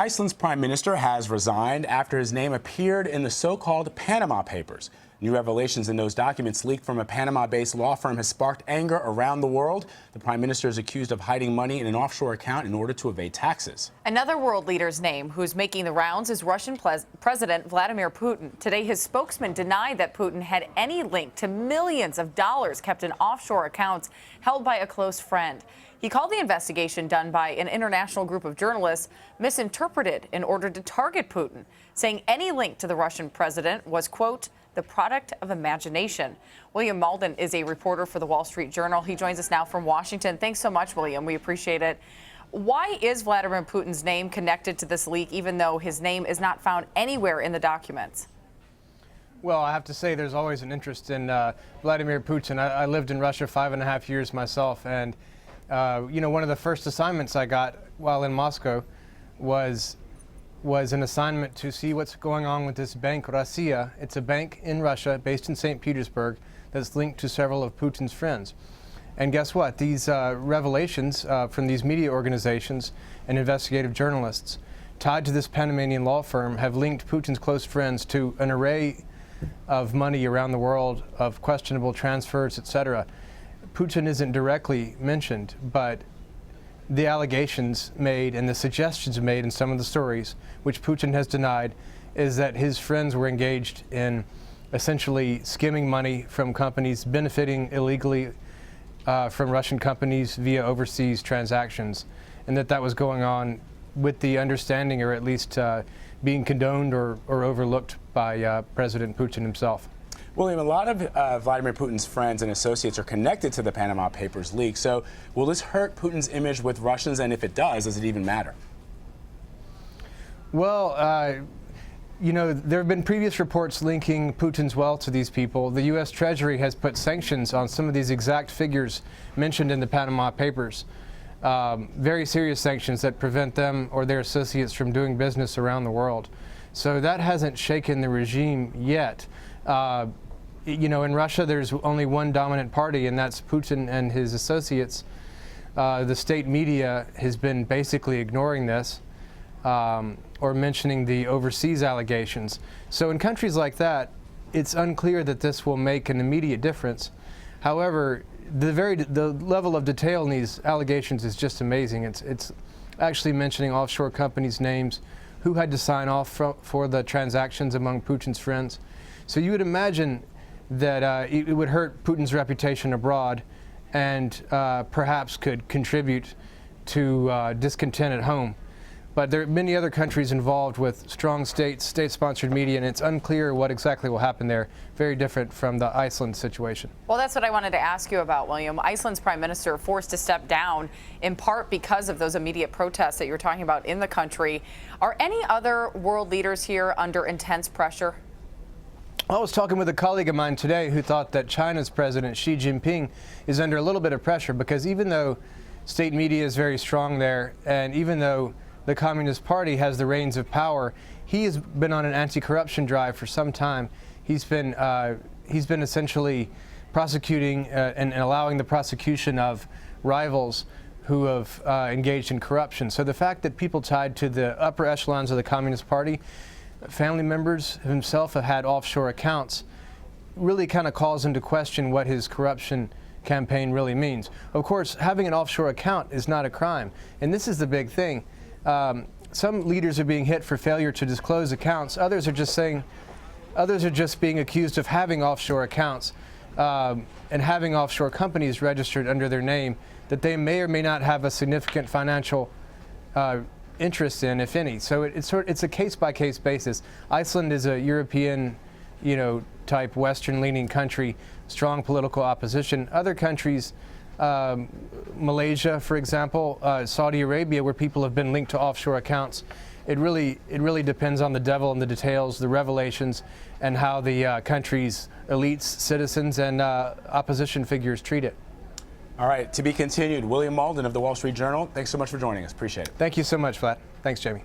Iceland's prime minister has resigned after his name appeared in the so-called Panama Papers. New revelations in those documents leaked from a Panama-based law firm has sparked anger around the world. The prime minister is accused of hiding money in an offshore account in order to evade taxes. Another world leader's name who's making the rounds is Russian President Vladimir Putin. Today, his spokesman denied that Putin had any link to millions of dollars kept in offshore accounts held by a close friend. He called the investigation done by an international group of journalists misinterpreted in order to target Putin, saying any link to the Russian president was, quote, the product of imagination. William Mauldin is a reporter for the Wall Street Journal. He joins us now from Washington. Thanks so much, William. We appreciate it. Why is Vladimir Putin's name connected to this leak, even though his name is not found anywhere in the documents? Well, I have to say there's always an interest in Vladimir Putin. I lived in Russia 5.5 years myself, and one of the first assignments I got while in Moscow was an assignment to see what's going on with this bank, Rossiya. It's a bank in Russia based in St. Petersburg that's linked to several of Putin's friends. And guess what? These revelations from these media organizations and investigative journalists tied to this Panamanian law firm have linked Putin's close friends to an array of money around the world, of questionable transfers, etc. Putin isn't directly mentioned, but the allegations made and the suggestions made in some of the stories, which Putin has denied, is that his friends were engaged in essentially skimming money from companies, benefiting illegally from Russian companies via overseas transactions, and that was going on with the understanding, or at least being condoned or overlooked by President Putin himself. William, a lot of Vladimir Putin's friends and associates are connected to the Panama Papers leak. So will this hurt Putin's image with Russians? And if it does it even matter? Well, there have been previous reports linking Putin's wealth to these people. The U.S. Treasury has put sanctions on some of these exact figures mentioned in the Panama Papers. Very serious sanctions that prevent them or their associates from doing business around the world. So that hasn't shaken the regime yet. In Russia, there's only one dominant party, and that's Putin and his associates. The state media has been basically ignoring this or mentioning the overseas allegations. So in countries like that, it's unclear that this will make an immediate difference. However, the level of detail in these allegations is just amazing. It's actually mentioning offshore companies' names, who had to sign off for the transactions among Putin's friends. So you would imagine that it would hurt Putin's reputation abroad and perhaps could contribute to discontent at home. But there are many other countries involved with strong state-sponsored media, and it's unclear what exactly will happen there. Very different from the Iceland situation. Well, that's what I wanted to ask you about, William. Iceland's prime minister forced to step down in part because of those immediate protests that you're talking about in the country. Are any other world leaders here under intense pressure? I was talking with a colleague of mine today who thought that China's President Xi Jinping is under a little bit of pressure because even though state media is very strong there, and even though the Communist Party has the reins of power, he has been on an anti-corruption drive for some time. He's been essentially prosecuting and allowing the prosecution of rivals who have engaged in corruption. So the fact that people tied to the upper echelons of the Communist Party, family members himself, have had offshore accounts, really kind of calls into question what his corruption campaign really means. Of course, having an offshore account is not a crime, and this is the big thing. Some leaders are being hit for failure to disclose accounts. Others are just being accused of having offshore accounts and having offshore companies registered under their name that they may or may not have a significant financial interest in, if any. So it's a case-by-case basis. Iceland is a European, type Western-leaning country, strong political opposition. Other countries, Malaysia, for example, Saudi Arabia, where people have been linked to offshore accounts. It really depends on the devil and the details, the revelations, and how the country's elites, citizens, and opposition figures treat it. All right, to be continued. William Mauldin of the Wall Street Journal, thanks so much for joining us. Appreciate it. Thank you so much, Vlad. Thanks, Jamie.